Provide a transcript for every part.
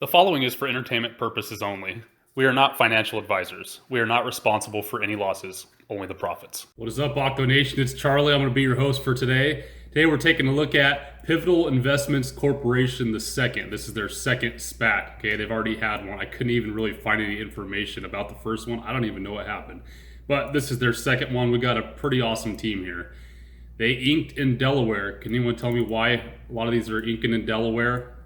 The following is for entertainment purposes only. We are not financial advisors. We are not responsible for any losses, only the profits. What is up, Octo Nation? It's Charlie. I'm going to be your host for today. Today we're taking a look at Pivotal Investments Corporation II. This is their second SPAC. Okay, they've already had one. I couldn't even really find any information about the first one. I don't even know what happened. But this is their second one. We got a pretty awesome team here. They inked in Delaware. Can anyone tell me why a lot of these are inking in Delaware?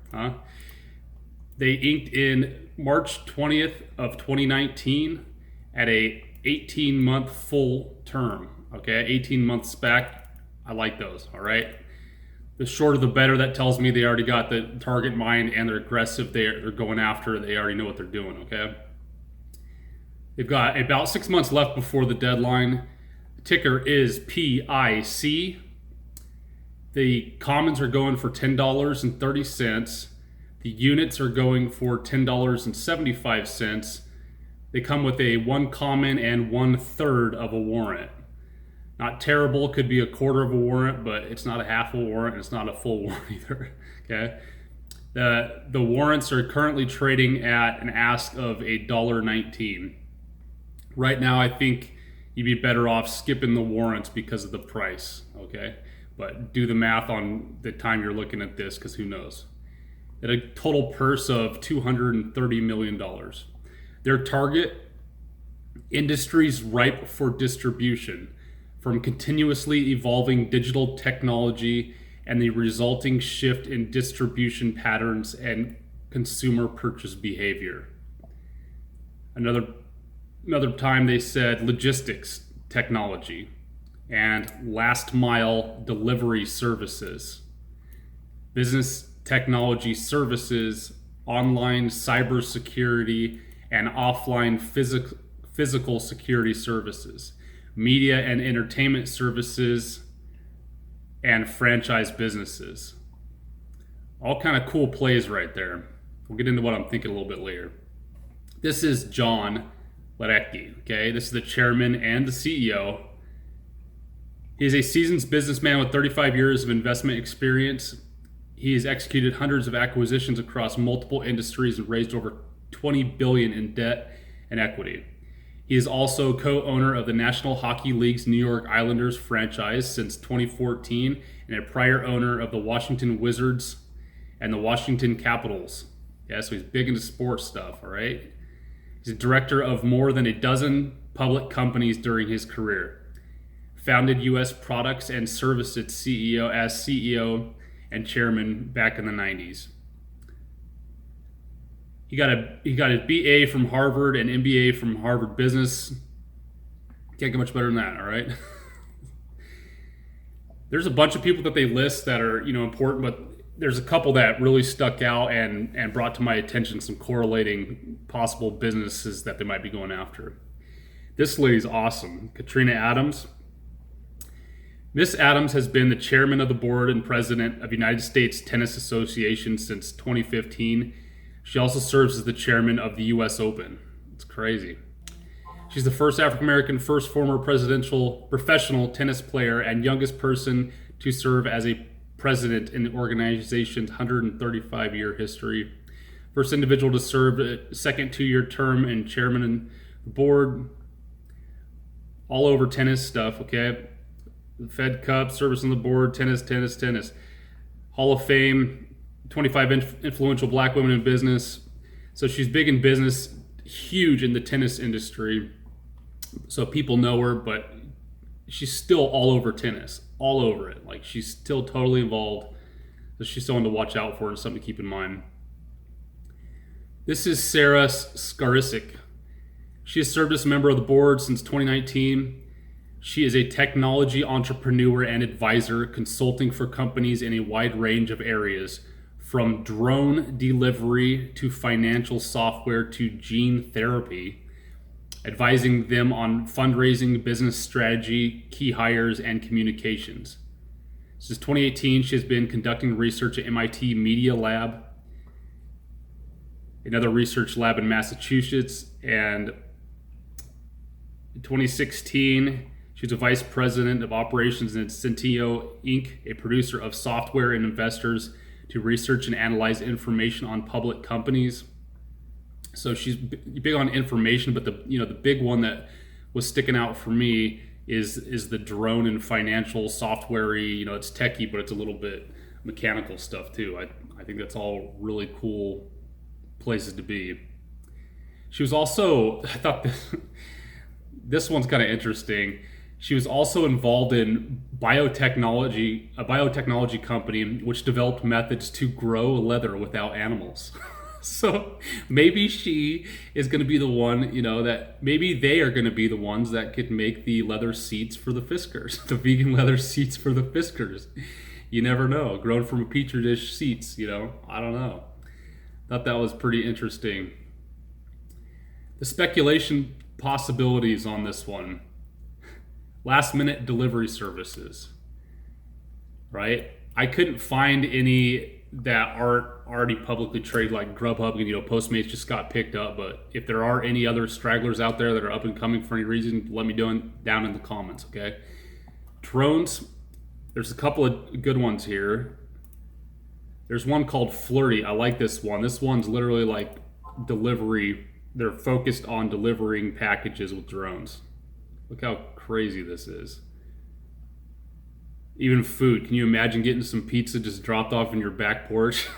They inked in March 20th of 2019 at a 18-month full term. Okay, 18-month SPAC. I like those. All right. The shorter the better. That tells me they already got the target in mind and they're aggressive. They're going after. They already know what they're doing. Okay. They've got about 6 months left before the deadline. The ticker is PIC. The commons are going for $10.30. The units are going for $10.75. They come with a 1 common and 1/3 of a warrant. Not terrible, could be a quarter of a warrant, but it's not a half a warrant, it's not a full warrant either. Okay. The warrants are currently trading at an ask of $1.19. Right now, I think you'd be better off skipping the warrants because of the price. Okay. But do the math on the time you're looking at this, because who knows. At a total purse of $230 million. Their target, industries ripe for distribution, from continuously evolving digital technology and the resulting shift in distribution patterns and consumer purchase behavior. Another time they said logistics technology and last mile delivery services, business technology services, online cybersecurity, and offline physical security services, media and entertainment services, and franchise businesses. All kind of cool plays right there. We'll get into what I'm thinking a little bit later. This is John Lerecki, okay? This is the chairman and the CEO. He is a seasoned businessman with 35 years of investment experience. He has executed hundreds of acquisitions across multiple industries and raised over $20 billion in debt and equity. He is also co-owner of the National Hockey League's New York Islanders franchise since 2014 and a prior owner of the Washington Wizards and the Washington Capitals. Yeah, so he's big into sports stuff, all right? He's a director of more than a dozen public companies during his career. Founded U.S. Products and Services CEO and chairman back in the 90s. He got a BA from Harvard and MBA from Harvard Business. Can't get much better than that, all right? There's a bunch of people that they list that are, important, but there's a couple that really stuck out and brought to my attention some correlating possible businesses that they might be going after. This lady's awesome, Katrina Adams. Miss Adams has been the chairman of the board and president of United States Tennis Association since 2015. She also serves as the chairman of the U.S. Open. It's crazy. She's the first African-American, first former professional tennis player, and youngest person to serve as a president in the organization's 135-year history. First individual to serve a second 2-year term and chairman of the board. All over tennis stuff, okay? The Fed Cup, service on the board, tennis. Hall of Fame, 25 influential black women in business. So she's big in business, huge in the tennis industry. So people know her, but she's still all over tennis, all over it. Like, she's still totally involved. So she's someone to watch out for and something to keep in mind. This is Sarah Skarisik. She has served as a member of the board since 2019. She is a technology entrepreneur and advisor, consulting for companies in a wide range of areas, from drone delivery to financial software to gene therapy, advising them on fundraising, business strategy, key hires, and communications. Since 2018, she has been conducting research at MIT Media Lab, another research lab in Massachusetts, and in 2016, she's a vice president of operations at Centio Inc., a producer of software and investors to research and analyze information on public companies. So she's big on information, but the big one that was sticking out for me is the drone and financial software. It's techie, but it's a little bit mechanical stuff too. I think that's all really cool places to be. She was also, I thought this one's kind of interesting. She was also involved in a biotechnology company which developed methods to grow leather without animals. So maybe she is going to be the one, that maybe they are going to be the ones that could make the leather seats for the Fiskars, the vegan leather seats for the Fiskars. You never know. Grown from a petri dish seats, I don't know. Thought that was pretty interesting. The speculation possibilities on this one. Last minute delivery services, right? I couldn't find any that aren't already publicly traded, like Grubhub and Postmates just got picked up. But if there are any other stragglers out there that are up and coming for any reason, let me know down in the comments, okay? Drones, there's a couple of good ones here. There's one called Flirty. I like this one. This one's literally like delivery. They're focused on delivering packages with drones. Look how crazy this is. Even food. Can you imagine getting some pizza just dropped off in your back porch?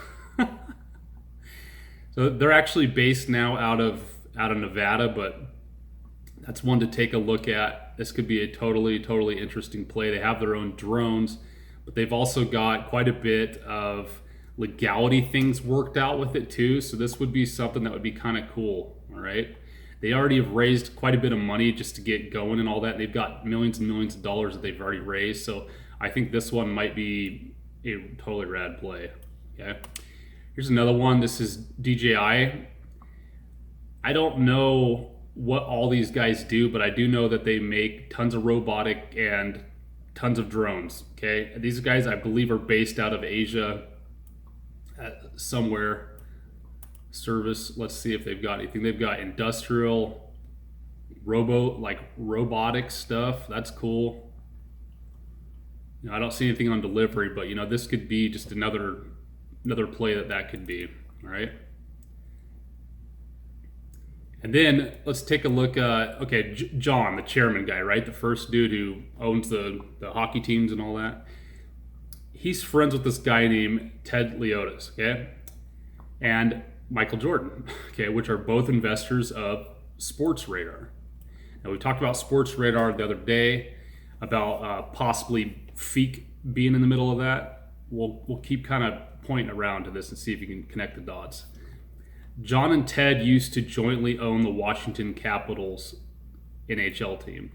So they're actually based now out of Nevada, but that's one to take a look at. This could be a totally interesting play. They have their own drones, but they've also got quite a bit of legality things worked out with it too. So this would be something that would be kind of cool. All right. They already have raised quite a bit of money just to get going and all that. They've got millions and millions of dollars that they've already raised. So I think this one might be a totally rad play. Okay. Here's another one. This is DJI. I don't know what all these guys do, but I do know that they make tons of robotic and tons of drones. Okay. These guys, I believe, are based out of Asia somewhere. Service. Let's see if they've got anything. They've got industrial, robotic stuff. That's cool. I don't see anything on delivery, but this could be just another play that could be. All right. And then let's take a look. John, the chairman guy, right? The first dude who owns the hockey teams and all that. He's friends with this guy named Ted Leonis, okay? And Michael Jordan, okay, which are both investors of SportsRadar. Now, we talked about SportsRadar the other day about possibly FEAC being in the middle of that. We'll keep kind of pointing around to this and see if you can connect the dots. John and Ted used to jointly own the Washington Capitals NHL team.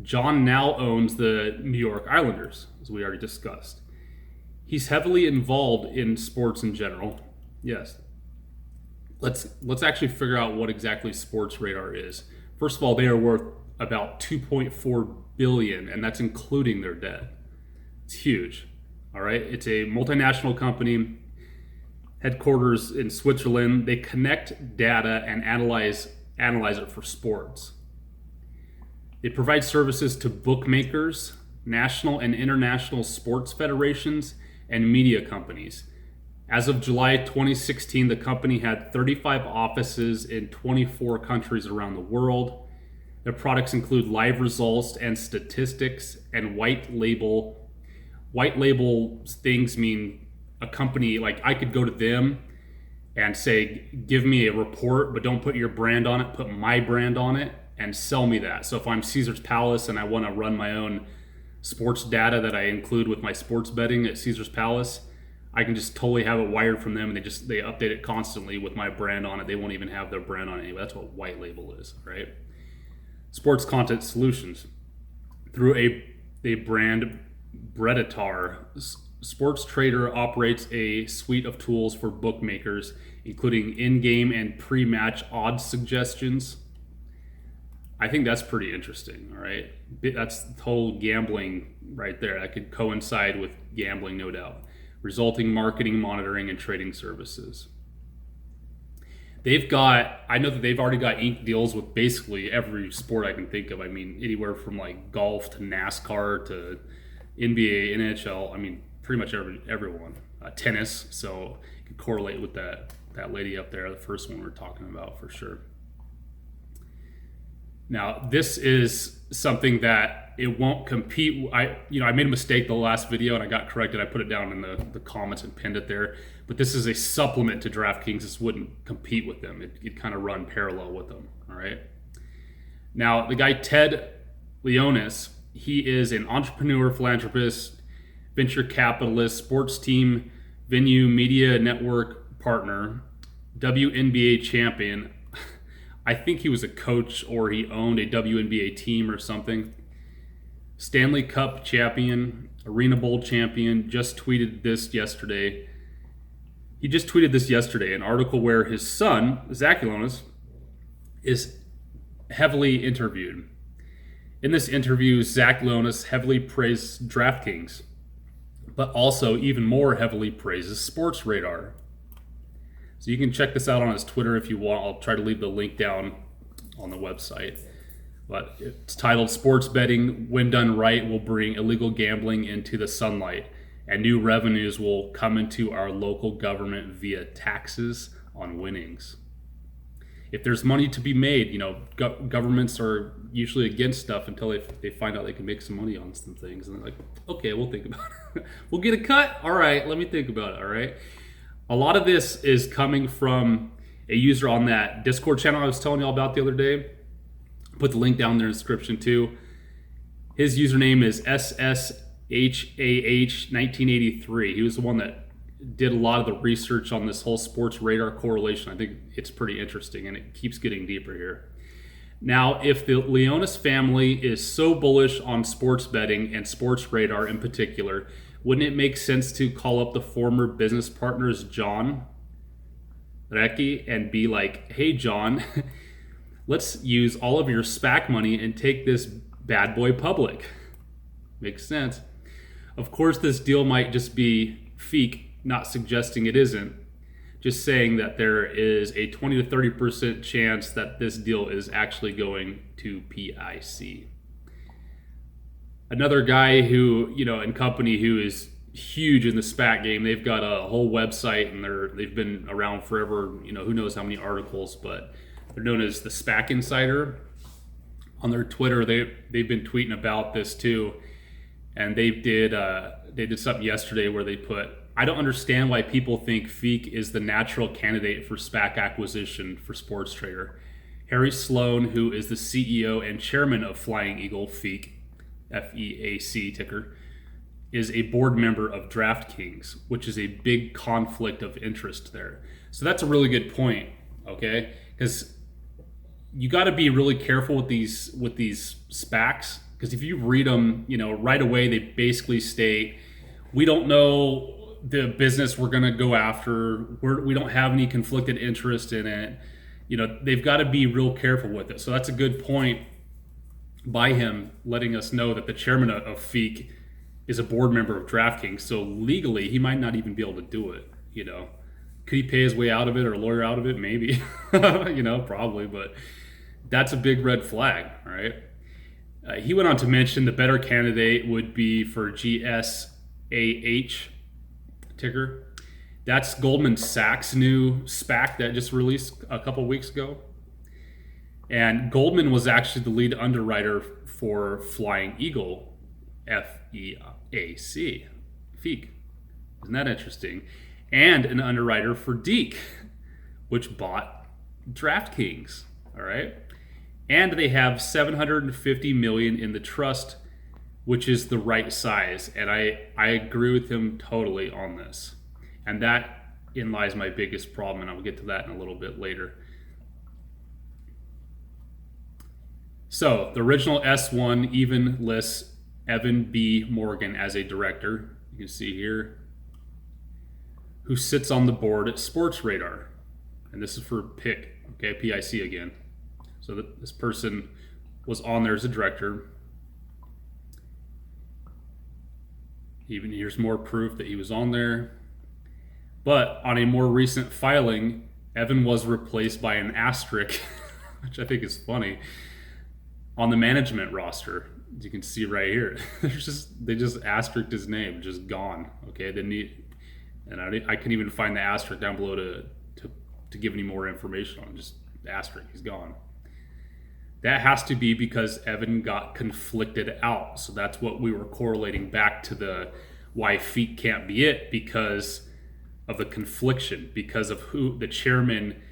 John now owns the New York Islanders, as we already discussed. He's heavily involved in sports in general. Yes. Let's actually figure out what exactly SportsRadar is. First of all, they are worth about $2.4 billion, and that's including their debt. It's huge. All right. It's a multinational company, headquarters in Switzerland. They connect data and analyze it for sports. They provide services to bookmakers, national and international sports federations, and media companies. As of July 2016, the company had 35 offices in 24 countries around the world. Their products include live results and statistics, and white label. White label things mean a company, like I could go to them and say, give me a report, but don't put your brand on it, put my brand on it and sell me that. So if I'm Caesar's Palace and I want to run my own sports data that I include with my sports betting at Caesar's Palace, I can just totally have it wired from them, and they update it constantly with my brand on it. They won't even have their brand on it anyway. That's what white label is, right? Sports content solutions. Through a brand, Bredatar, SportsRadar operates a suite of tools for bookmakers, including in-game and pre-match odds suggestions. I think that's pretty interesting, all right? That's the whole gambling right there. That could coincide with gambling, no doubt. Resulting marketing, monitoring, and trading services. I know that they've already got ink deals with basically every sport I can think of. I mean, anywhere from like golf to NASCAR to NBA, NHL. I mean, pretty much everyone. tennis, so you can correlate with that lady up there, the first one we're talking about for sure. Now, this is something that it won't compete. I made a mistake the last video and I got corrected. I put it down in the comments and pinned it there. But this is a supplement to DraftKings. This wouldn't compete with them. It'd kind of run parallel with them. All right. Now, the guy Ted Leonis, he is an entrepreneur, philanthropist, venture capitalist, sports team, venue, media network partner, WNBA champion. I think he was a coach or he owned a WNBA team or something. Stanley Cup champion, Arena Bowl champion, just tweeted this yesterday. He just tweeted this yesterday, an article where his son, Zach Leonis, is heavily interviewed. In this interview, Zach Leonis heavily praised DraftKings, but also even more heavily praises SportsRadar. So you can check this out on his Twitter if you want. I'll try to leave the link down on the website. But it's titled, "Sports Betting, when done right, will bring illegal gambling into the sunlight, and new revenues will come into our local government via taxes on winnings." If there's money to be made, governments are usually against stuff until they find out they can make some money on some things. And they're like, okay, we'll think about it. We'll get a cut? All right, let me think about it, all right? A lot of this is coming from a user on that Discord channel I was telling you all about the other day. Put the link down in the description too. His username is SSHAH1983. He was the one that did a lot of the research on this whole SportsRadar correlation. I think it's pretty interesting and it keeps getting deeper here. Now, if the Leonis family is so bullish on sports betting and SportsRadar in particular, wouldn't it make sense to call up the former business partners, John Recchi, and be like, hey, John, let's use all of your SPAC money and take this bad boy public? Makes sense. Of course, this deal might just be FEAC, not suggesting it isn't, just saying that there is a 20 to 30% chance that this deal is actually going to PIC. Another guy who, and company who is huge in the SPAC game, they've got a whole website and they've been around forever, who knows how many articles, but they're known as the SPAC Insider. On their Twitter, they've been tweeting about this too, and they did something yesterday where they put, "I don't understand why people think FEAC is the natural candidate for SPAC acquisition for SportsTrader. Harry Sloan, who is the CEO and chairman of Flying Eagle FEAC, FEAC ticker, is a board member of DraftKings, which is a big conflict of interest there." So that's a really good point, okay? Because you got to be really careful with these SPACs, because if you read them, right away they basically state, we don't know the business we're going to go after. We don't have any conflicted interest in it. They've got to be real careful with it. So that's a good point by him letting us know that the chairman of FEAC is a board member of DraftKings. So legally, he might not even be able to do it. Could he pay his way out of it or a lawyer out of it? Maybe, probably, but that's a big red flag, right? He went on to mention the better candidate would be for GSAH ticker. That's Goldman Sachs' new SPAC that just released a couple weeks ago. And Goldman was actually the lead underwriter for Flying Eagle, FEAC, FEAC. Isn't that interesting? And an underwriter for Deke, which bought DraftKings, all right? And they have $750 million in the trust, which is the right size. And I agree with him totally on this. And that in lies my biggest problem, and I'll get to that in a little bit later. So the original S1 even lists Evan B. Morgan as a director. You can see here, who sits on the board at SportsRadar. And this is for PIC, okay, PIC again. So this person was on there as a director. Even here's more proof that he was on there. But on a more recent filing, Evan was replaced by an asterisk, which I think is funny, on the management roster. As you can see right here, they just asterisked his name, just gone. Okay, And I couldn't even find the asterisk down below to give any more information on. Just the asterisk, he's gone. That has to be because Evan got conflicted out. So that's what we were correlating back to the why FEAC can't be it, because of the confliction, because of who the chairman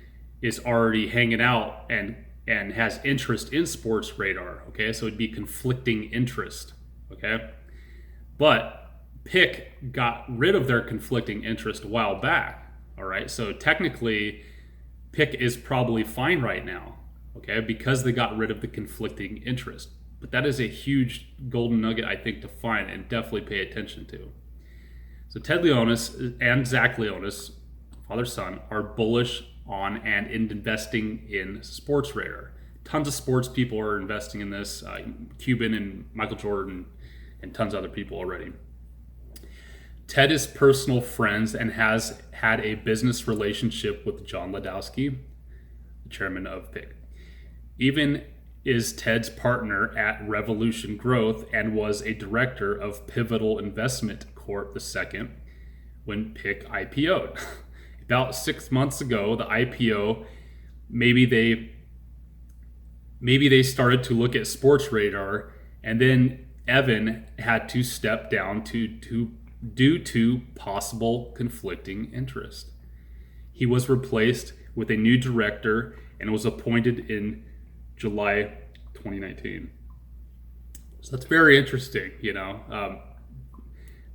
is already hanging out and has interest in SportsRadar. Okay, so it'd be conflicting interest. Okay, but PIC got rid of their conflicting interest a while back. All right, so technically PIC is probably fine right now. Okay, because they got rid of the conflicting interest. But that is a huge golden nugget, I think, to find and definitely pay attention to. So Ted Leonis and Zach Leonis, father-son, are bullish on and in investing in SportsRadar. Tons of sports people are investing in this. Cuban and Michael Jordan and tons of other people already. Ted is personal friends and has had a business relationship with John Ladowski, the chairman of PIC. Even is Ted's partner at Revolution Growth and was a director of Pivotal Investment Corp. II when PIC IPO'd. About 6 months ago, the IPO, maybe they started to look at SportsRadar, and then Evan had to step down due to possible conflicting interest. He was replaced with a new director and was appointed in July 2019. So that's very interesting.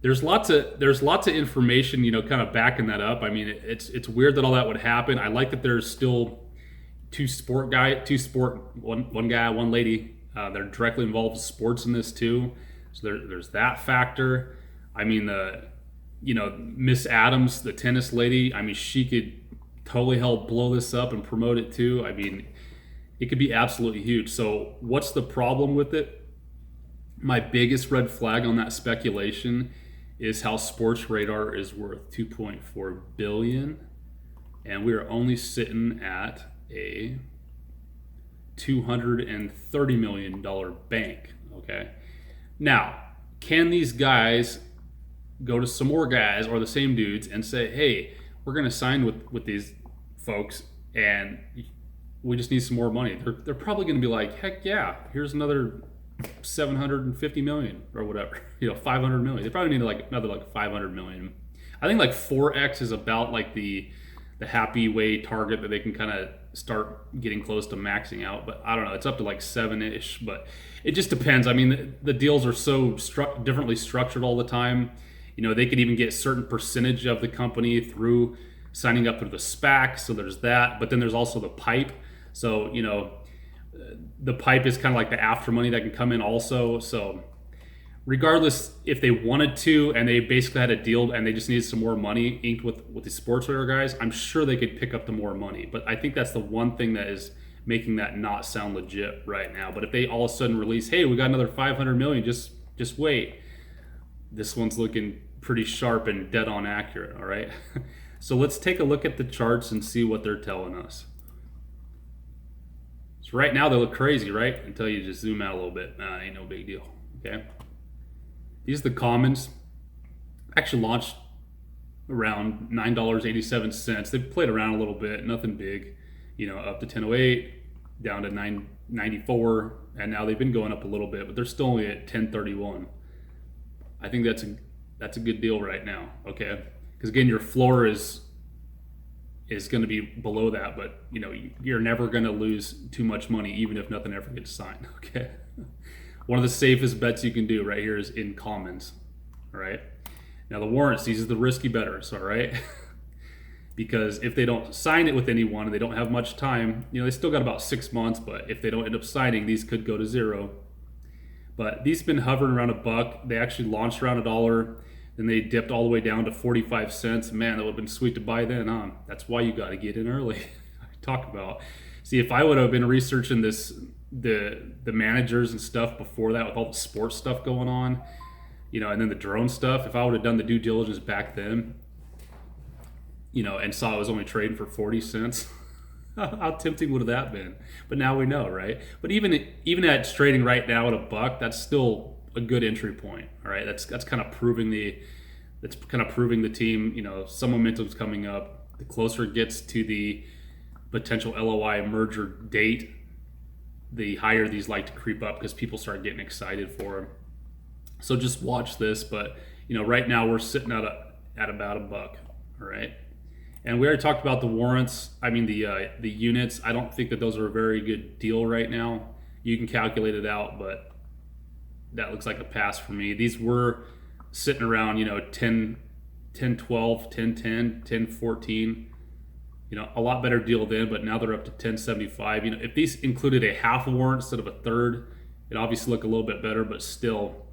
There's lots of information, kind of backing that up. I mean, it's weird that all that would happen. I like that there's still one guy, one lady. They're directly involved with sports in this too. So there's that factor. I mean, Miss Adams, the tennis lady. I mean, she could totally help blow this up and promote it too. I mean, it could be absolutely huge. So what's the problem with it? My biggest red flag on that speculation is how SportsRadar is worth $2.4 billion, and we are only sitting at a $230 million bank. Okay, now can these guys go to some more guys or the same dudes and say, hey, we're going to sign with these folks and we just need some more money? They're probably going to be like, heck yeah, here's another 750 million or whatever, 500 million. They probably need another 500 million. I think 4x is about the happy way target that they can kind of start getting close to maxing out. But I don't know, it's up to 7-ish, but it just depends. I mean, the deals are so differently structured all the time. They could even get a certain percentage of the company through signing up for the SPAC. So there's that, but then there's also the PIPE. So, the PIPE is kind of like the after money that can come in also. So regardless, if they wanted to and they basically had a deal and they just needed some more money inked with the SportsRadar guys, I'm sure they could pick up the more money. But I think that's the one thing that is making that not sound legit right now. But if they all of a sudden release, hey, we got another 500 million, just wait. This one's looking pretty sharp and dead on accurate, all right? So let's take a look at the charts and see what they're telling us. So right now they look crazy, right? Until you just zoom out a little bit. Ain't no big deal, okay? These are the commons. Actually launched around $9.87. They've played around a little bit, nothing big. Up to 10.08, down to 9.94, and now they've been going up a little bit, but they're still only at 10.31. I think that's a good deal right now, okay? Because again, your floor is going to be below that, but you're never going to lose too much money, even if nothing ever gets signed. Okay, one of the safest bets you can do right here is in commons. All right, now the warrants, these are the risky bettors. All right, because if they don't sign it with anyone and they don't have much time, they still got about 6 months. But if they don't end up signing, these could go to zero. But these have been hovering around $1. They actually launched around $1. Then they dipped all the way down to 45 cents. Man, that would have been sweet to buy then, huh? That's why you got to get in early. Talk about. See, if I would have been researching the managers and stuff before that with all the sports stuff going on, and then the drone stuff, if I would have done the due diligence back then, and saw it was only trading for 40 cents, how tempting would have that been? But now we know, right? But even at trading right now at $1, that's still a good entry point. All right, that's kind of proving the that's kind of proving the team, some momentum's coming up. The closer it gets to the potential LOI merger date, the higher these like to creep up because people start getting excited for them. So just watch this. But right now we're sitting at about $1. All right. And we already talked about the warrants. I mean the units. I don't think that those are a very good deal right now. You can calculate it out, but that looks like a pass for me. These were sitting around 10 12, 10 10, 10 14. A lot better deal then, but now they're up to 1075. If these included a half warrant instead of a third, it obviously look a little bit better, but still,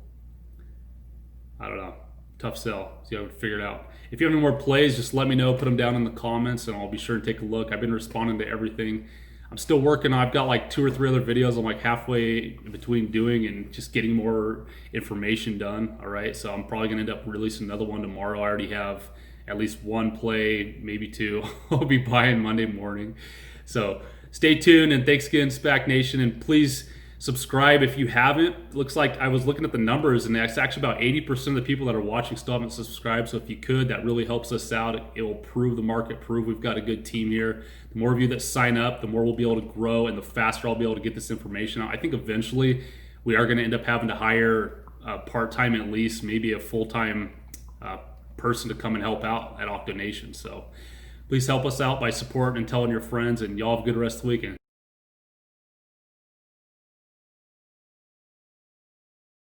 I don't know. Tough sell. So you have to figure it out. If you have any more plays, just let me know. Put them down in the comments, and I'll be sure to take a look. I've been responding to everything. I'm still working. I've got like 2 or 3 other videos I'm like halfway between doing and just getting more information done. All right, so I'm probably gonna end up releasing another one tomorrow. I already have at least 1 play, maybe 2. I'll be buying Monday morning. So stay tuned, and thanks again, SPAC Nation, and please subscribe if you haven't. It looks like I was looking at the numbers, and it's actually about 80% of the people that are watching still haven't subscribed. So if you could, that really helps us out. It will prove the market, prove we've got a good team here. The more of you that sign up, the more we'll be able to grow, and the faster I'll be able to get this information out. I think eventually we are going to end up having to hire part-time, at least maybe a full-time person to come and help out at Octonation. So please help us out by supporting and telling your friends, and y'all have a good rest of the weekend.